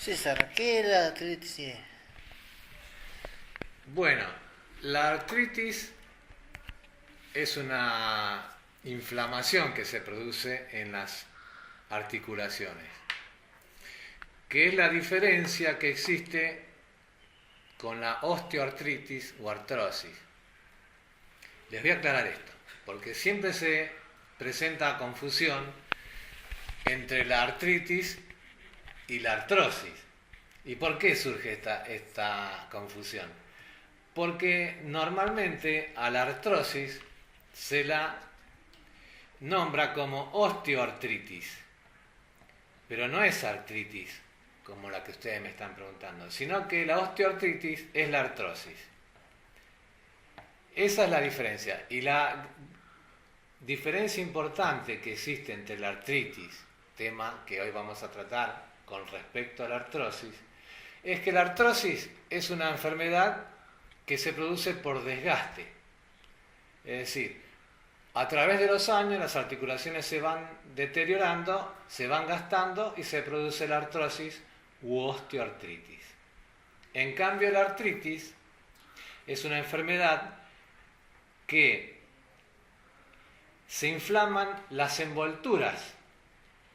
César, ¿qué es la artritis? Bueno, la artritis es una inflamación que se produce en las articulaciones, que es la diferencia que existe con la osteoartritis o artrosis. Les voy a aclarar esto, porque siempre se presenta confusión entre la artritis y la artrosis. ¿Y por qué surge esta confusión? Porque normalmente a la artrosis se la nombra como osteoartritis, pero no es artritis como la que ustedes me están preguntando, sino que la osteoartritis es la artrosis. Esa es la diferencia. Y la diferencia importante que existe entre la artritis, tema que hoy vamos a tratar con respecto a la artrosis, es que la artrosis es una enfermedad que se produce por desgaste. Es decir, a través de los años las articulaciones se van deteriorando, se van gastando y se produce la artrosis u osteoartritis. En cambio, la artritis es una enfermedad que se inflaman las envolturas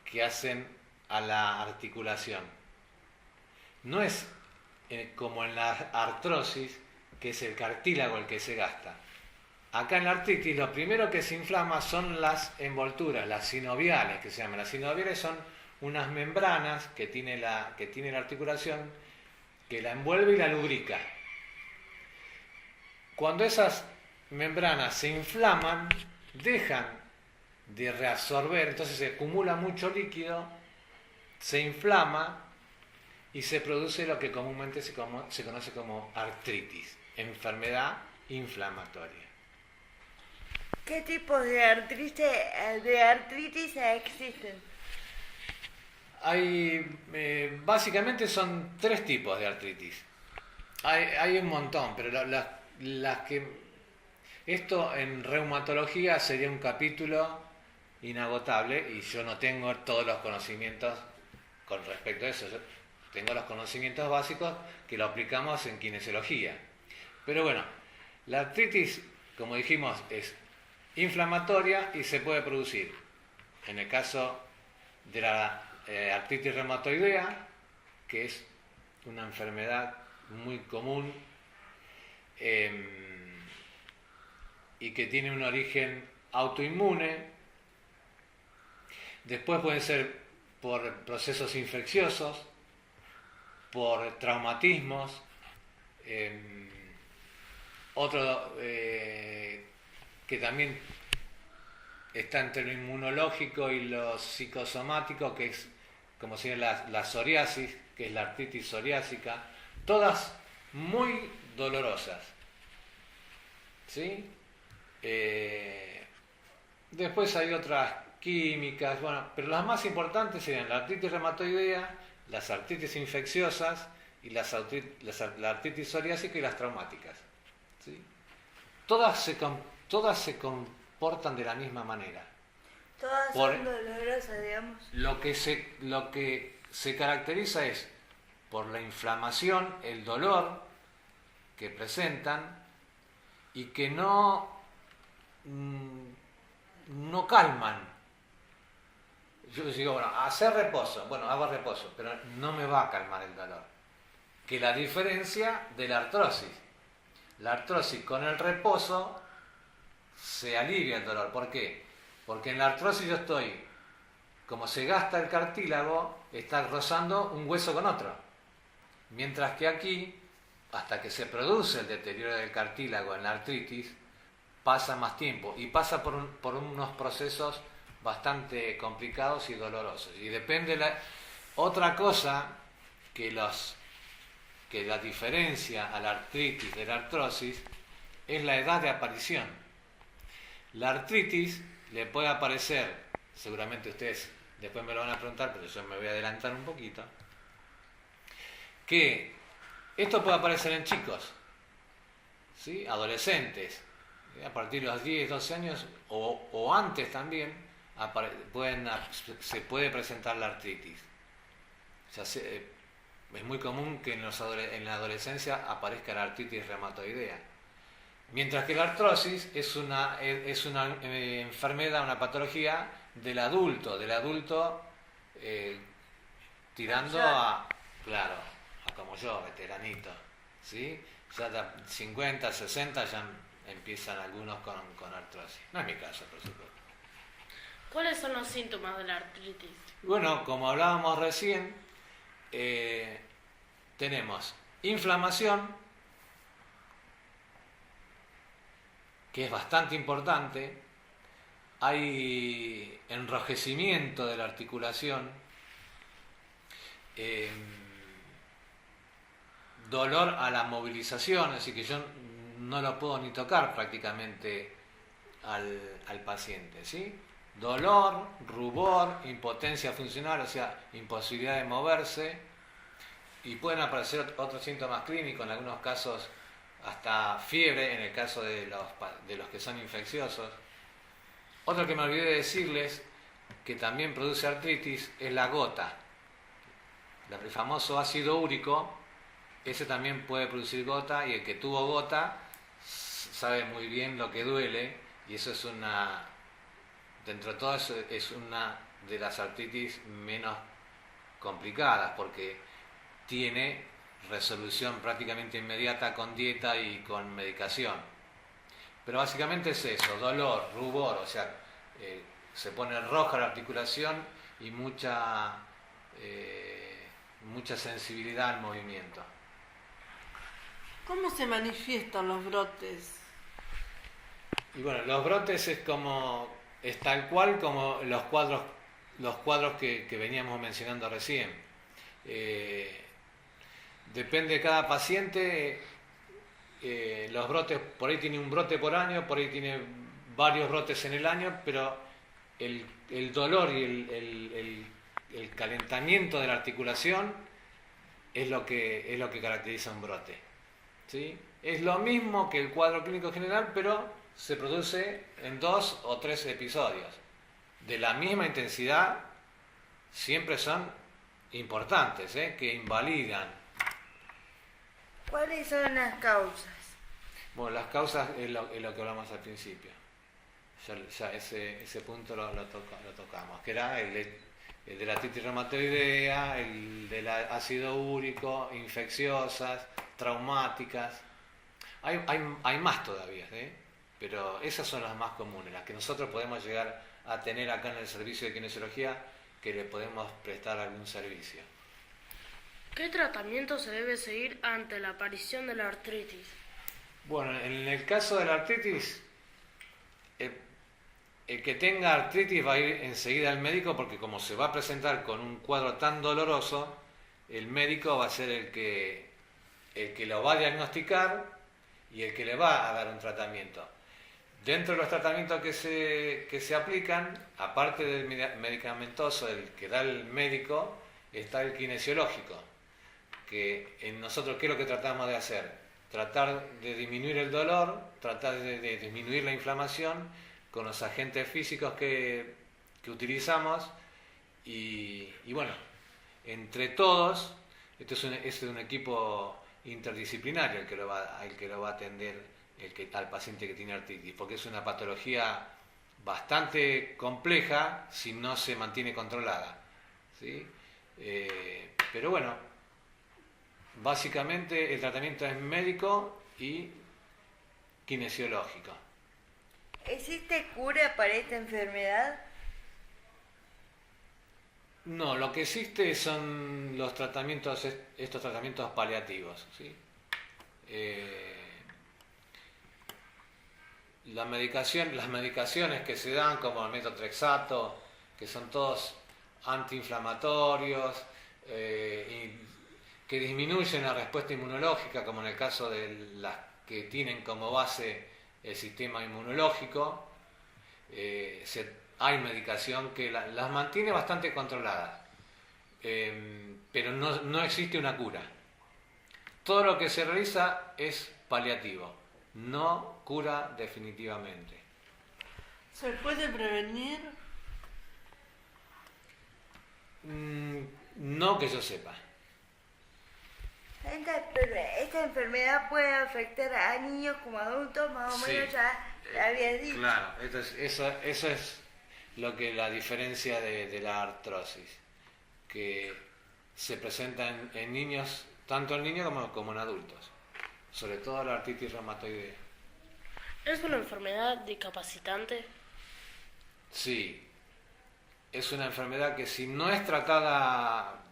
que hacen a la articulación. No es como en la artrosis, que es el cartílago el que se gasta. Acá en la artritis lo primero que se inflama son las envolturas, las sinoviales que se llaman. Las sinoviales son unas membranas que tiene la articulación que la envuelve y la lubrica. Cuando esas membranas se inflaman, dejan de reabsorber, entonces se acumula mucho líquido, se inflama y se produce lo que comúnmente se conoce como artritis, enfermedad inflamatoria. ¿Qué tipos de artritis existen? Básicamente son tres tipos de artritis. Hay un montón, pero las que... Esto en reumatología sería un capítulo inagotable y yo no tengo todos los conocimientos con respecto a eso. Yo tengo los conocimientos básicos que lo aplicamos en kinesiología. Pero bueno, la artritis, como dijimos, es inflamatoria y se puede producir. En el caso de la artritis reumatoidea, que es una enfermedad muy común y que tiene un origen autoinmune. Después pueden ser por procesos infecciosos, por traumatismos, otro que también está entre lo inmunológico y lo psicosomático, que es como si la psoriasis, que es la artritis psoriásica, todas muy dolorosas. ¿Sí? Después hay otras químicas, bueno, pero las más importantes serían la artritis reumatoidea, las artritis infecciosas y la artritis psoriásica y las traumáticas. ¿Sí? Todas se comportan de la misma manera. Todas son dolorosas, digamos. Lo que se caracteriza es por la inflamación, el dolor que presentan y que no calman. Yo les digo, bueno, hacer reposo. Bueno, hago reposo, pero no me va a calmar el dolor. Que la diferencia de la artrosis. La artrosis con el reposo se alivia el dolor. ¿Por qué? Porque en la artrosis yo estoy, como se gasta el cartílago, está rozando un hueso con otro. Mientras que aquí, hasta que se produce el deterioro del cartílago en la artritis, pasa más tiempo y pasa por unos procesos bastante complicados y dolorosos. Y depende otra cosa que la diferencia a la artritis de la artrosis es la edad de aparición. La artritis le puede aparecer, seguramente ustedes después me lo van a preguntar, pero yo me voy a adelantar un poquito, que esto puede aparecer en chicos, ¿sí? Adolescentes, a partir de los 10, 12 años o antes también se puede presentar la artritis. es muy común que en la adolescencia aparezca la artritis reumatoidea. Mientras que la artrosis es una enfermedad, una patología del adulto tirando a, claro, a como yo, veteranito, ¿sí? Ya 50, 60 ya empiezan algunos con artrosis. No es mi caso, por supuesto. ¿Cuáles son los síntomas de la artritis? Bueno, como hablábamos recién, tenemos inflamación, que es bastante importante, hay enrojecimiento de la articulación, dolor a la movilización, así que yo no lo puedo ni tocar prácticamente al paciente, ¿sí? Dolor, rubor, impotencia funcional, o sea, imposibilidad de moverse, y pueden aparecer otros síntomas clínicos, en algunos casos hasta fiebre, en el caso de los que son infecciosos. Otro que me olvidé de decirles, que también produce artritis, es la gota. El famoso ácido úrico, ese también puede producir gota, y el que tuvo gota sabe muy bien lo que duele, y eso es dentro de todo eso es una de las artritis menos complicadas, porque tiene resolución prácticamente inmediata con dieta y con medicación. Pero básicamente es eso, dolor, rubor, o sea, se pone roja la articulación y mucha sensibilidad al movimiento. ¿Cómo se manifiestan los brotes? Y bueno, los brotes es tal cual como los cuadros que veníamos mencionando recién. Depende de cada paciente, los brotes, por ahí tiene un brote por año, por ahí tiene varios brotes en el año, pero el dolor y el calentamiento de la articulación es lo que caracteriza un brote, ¿sí? Es lo mismo que el cuadro clínico general, pero se produce en 2 o 3 episodios. De la misma intensidad, siempre son importantes, que invalidan. ¿Cuáles son las causas? Bueno, las causas es lo que hablamos al principio. Ya ese punto lo tocamos, que era el de la artritis reumatoidea, el del ácido úrico, infecciosas, traumáticas. Hay más todavía, pero esas son las más comunes, las que nosotros podemos llegar a tener acá en el servicio de kinesiología, que le podemos prestar algún servicio. ¿Qué tratamiento se debe seguir ante la aparición de la artritis? Bueno, en el caso de la artritis, el que tenga artritis va a ir enseguida al médico, porque como se va a presentar con un cuadro tan doloroso, el médico va a ser el que lo va a diagnosticar y el que le va a dar un tratamiento. Dentro de los tratamientos que se aplican, aparte del medicamentoso, el que da el médico, está el kinesiológico, que en nosotros, ¿qué es lo que tratamos de hacer? Tratar de disminuir el dolor, tratar de disminuir la inflamación con los agentes físicos que utilizamos, y bueno, entre todos, este es un equipo interdisciplinario el que lo va a atender al paciente que tiene artritis, porque es una patología bastante compleja si no se mantiene controlada, ¿sí? Pero bueno, básicamente el tratamiento es médico y kinesiológico. ¿Existe cura para esta enfermedad? No, lo que existe son estos tratamientos paliativos, ¿sí? Las medicaciones que se dan, como el metotrexato, que son todos antiinflamatorios, y que disminuyen la respuesta inmunológica, como en el caso de las que tienen como base el sistema inmunológico, hay medicación que las mantiene bastante controladas, pero no existe una cura. Todo lo que se realiza es paliativo, no cura definitivamente. ¿Se puede prevenir? No que yo sepa. Esta enfermedad puede afectar a niños como adultos, más o Sí. menos ya habías dicho. Claro, eso es lo que la diferencia de la artrosis, que se presenta en niños, tanto en niños como en adultos, sobre todo la artritis reumatoidea. ¿Es una enfermedad discapacitante? Sí, es una enfermedad que si no es tratada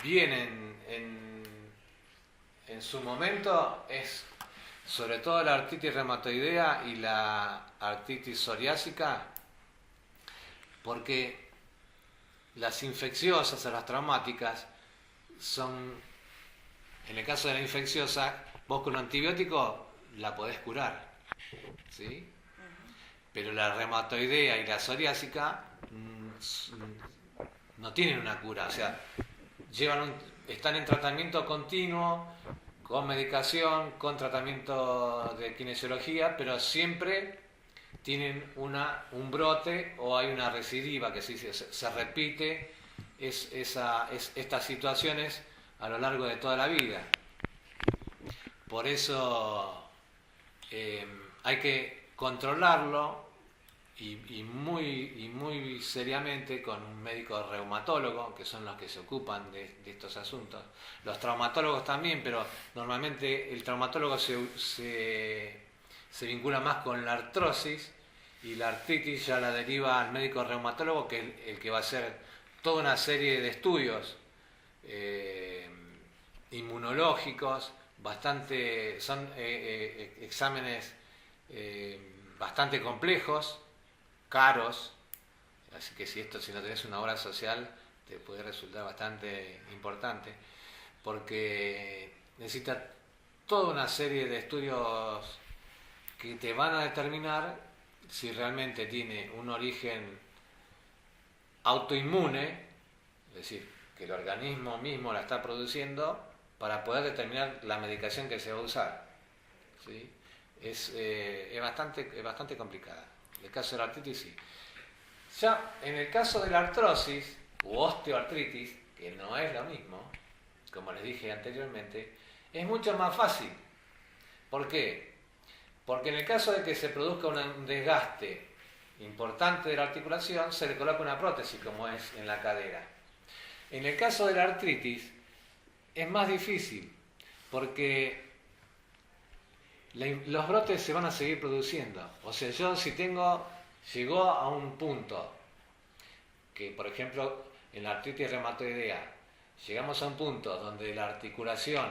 bien en su momento, es sobre todo la artritis reumatoidea y la artritis psoriásica, porque las infecciosas o las traumáticas son, en el caso de la infecciosa, vos con un antibiótico la podés curar, ¿sí? Pero la reumatoidea y la psoriásica no tienen una cura, o sea, están en tratamiento continuo, con medicación, con tratamiento de kinesiología, pero siempre tienen un brote o hay una recidiva que se repite estas situaciones a lo largo de toda la vida. Por eso hay que controlarlo y muy seriamente con un médico reumatólogo, que son los que se ocupan de estos asuntos. Los traumatólogos también, pero normalmente el traumatólogo se vincula más con la artrosis y la artritis ya la deriva al médico reumatólogo, que es el que va a hacer toda una serie de estudios inmunológicos, son exámenes bastante complejos, caros, así que si no tenés una obra social te puede resultar bastante importante, porque necesita toda una serie de estudios que te van a determinar si realmente tiene un origen autoinmune, es decir, que el organismo mismo la está produciendo, para poder determinar la medicación que se va a usar, ¿sí? Es bastante complicada. En el caso de la artritis, sí. Ya en el caso de la artrosis u osteoartritis, que no es lo mismo, como les dije anteriormente, es mucho más fácil. ¿Por qué? Porque en el caso de que se produzca un desgaste importante de la articulación, se le coloca una prótesis, como es en la cadera. En el caso de la artritis, es más difícil, porque los brotes se van a seguir produciendo. O sea, llegó a un punto que, por ejemplo, en la artritis reumatoidea, llegamos a un punto donde la articulación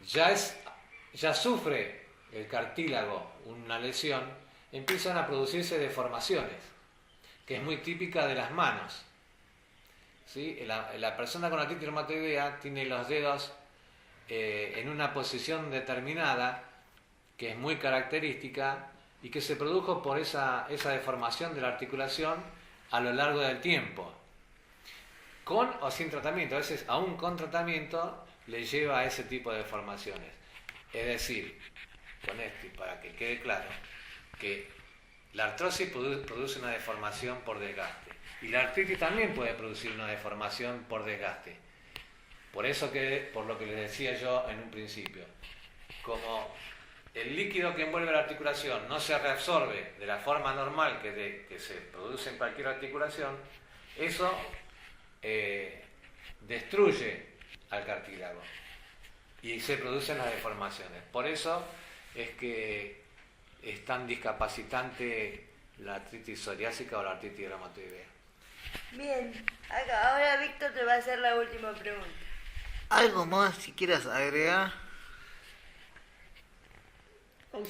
ya sufre el cartílago una lesión, empiezan a producirse deformaciones, que es muy típica de las manos, ¿sí? La persona con artritis reumatoidea tiene los dedos en una posición determinada, que es muy característica y que se produjo por esa deformación de la articulación a lo largo del tiempo, con o sin tratamiento. A veces aún con tratamiento le lleva a ese tipo de deformaciones. Es decir, con esto, para que quede claro, que la artrosis produce una deformación por desgaste y la artritis también puede producir una deformación por desgaste. Por lo que les decía yo en un principio, como el líquido que envuelve la articulación no se reabsorbe de la forma normal que se produce en cualquier articulación, eso destruye al cartílago y se producen las deformaciones. Por eso es que es tan discapacitante la artritis psoriásica o la artritis reumatoidea. Bien, ahora Víctor te va a hacer la última pregunta. ¿Algo más si quieras agregar?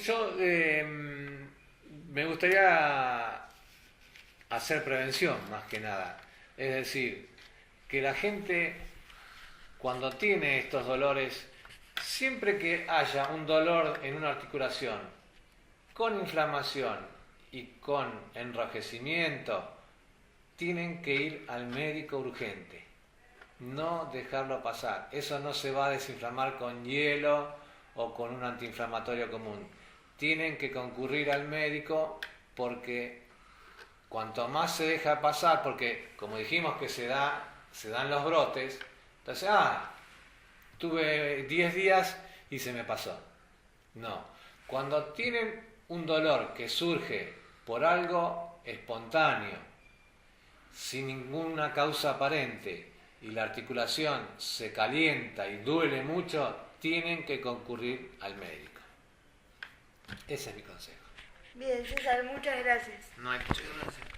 Yo me gustaría hacer prevención más que nada. Es decir, que la gente cuando tiene estos dolores, siempre que haya un dolor en una articulación con inflamación y con enrojecimiento, tienen que ir al médico urgente. No dejarlo pasar. Eso no se va a desinflamar con hielo o con un antiinflamatorio común. Tienen que concurrir al médico, porque cuanto más se deja pasar, porque como dijimos que se dan los brotes, entonces, tuve 10 días y se me pasó. No, cuando tienen un dolor que surge por algo espontáneo, sin ninguna causa aparente, y la articulación se calienta y duele mucho, tienen que concurrir al médico. Ese es mi consejo. Bien, César, muchas gracias. No hay muchas gracias.